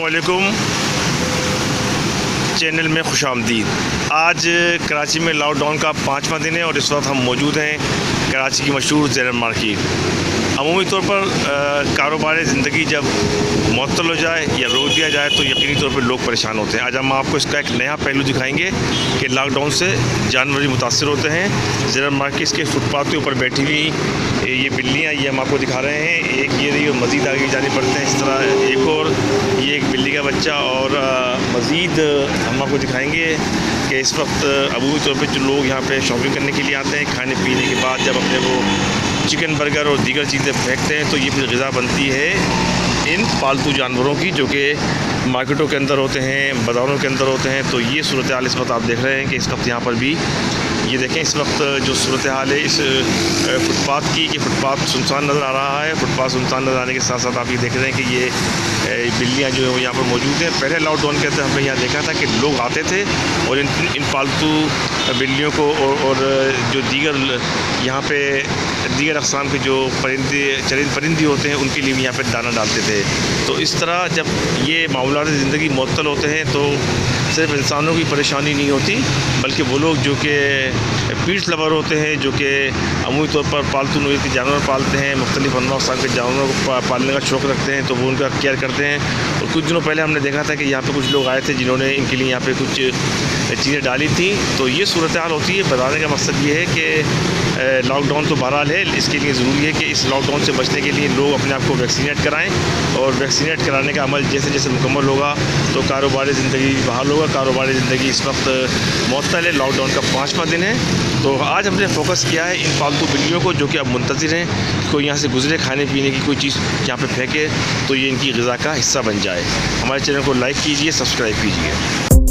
अस्सलामुअलैकुम, चैनल में खुशामदीद। आज कराची में लॉकडाउन का 5वां दिन है और इस वक्त हम मौजूद हैं कराची की मशहूर ज़ेरन मार्केट। अमूमी तौर पर कारोबार ज़िंदगी जब मुअत्तल हो जाए या रोक दिया जाए तो यकीनी तौर पर लोग परेशान होते हैं। आज हम आपको इसका एक नया पहलू दिखाएंगे कि लॉकडाउन से जानवर भी मुतासर होते हैं। ज़ेरन मार्केट के फुटपाथ के ऊपर बैठी हुई ये बिल्लियाँ, ये हम आपको दिखा रहे हैं। एक ये रही और मज़ीद आगे जाने पड़ते हैं। इस तरह एक और ये एक बिल्ली का बच्चा और मज़ीद हम आपको दिखाएंगे कि इस वक्त अमूमी तौर पर जो लोग यहाँ पे शॉपिंग करने के लिए आते हैं, खाने पीने के बाद जब अपने वो चिकन बर्गर और दीगर चीज़ें फेंकते हैं तो ये फिर ग़िज़ा बनती है इन पालतू जानवरों की, जो कि मार्केटों के अंदर होते हैं, बाज़ारों के अंदर होते हैं। तो ये सूरत हाल इस वक्त आप देख रहे हैं कि इस वक्त यहाँ पर भी ये देखें, इस वक्त जो सूरत हाल है इस फुटपाथ की, कि फुटपाथ सुनसान नज़र आ रहा है। फुटपाथ सुनसान नज़र आने के साथ साथ आप ये देख रहे हैं कि ये बिल्लियाँ जो है यहाँ पर मौजूद हैं। पहले लॉकडाउन के अंदर हमने यहाँ देखा था कि लोग आते थे और इन पालतू बिल्लियों को और जो दीगर यहाँ पे दीगर अक़साम के जो चरिंद परिंदे होते हैं उनके लिए भी यहाँ पर दाना डालते थे। तो इस तरह जब ये मामलात ज़िंदगी मुअत्तल होते हैं तो सिर्फ इंसानों की परेशानी नहीं होती, बल्कि वो लोग जो कि पीट्स लवर होते हैं, जो कि अमूमी तौर पर पालतू नौइयत के जानवर पालते हैं, मुख्तलिफ़ अक़साम के जानवरों को पालने का शौक़ रखते हैं, तो वो उनका केयर करते हैं। और कुछ दिनों पहले हमने देखा था कि यहाँ पे कुछ लोग आए थे जिन्होंने इनके लिए यहाँ पे कुछ चीज़ें डाली थी। तो ये सूरत हाल होती है। बताने का मकसद ये है कि लॉकडाउन तो बहरहाल है, इसके लिए ज़रूरी है कि इस लॉकडाउन से बचने के लिए लोग अपने आप को वैक्सीनेट कराएँ और वैक्सीनेट कराने का अमल जैसे जैसे मुकम्मल होगा तो कारोबारी ज़िंदगी बहाल होगा। कारोबारी ज़िंदगी इस वक्त मुअत्तल है, लॉकडाउन का 5वां दिन है। तो आज हमने फोकस किया है इन पालतू बिल्लियों को, जो कि अब मुंतज़िर हैं कोई यहाँ से गुजरे, खाने पीने की कोई चीज़ यहाँ पे फेंके तो ये इनकी ग़िज़ा का हिस्सा बन जाए। हमारे चैनल को लाइक कीजिए, सब्सक्राइब कीजिए।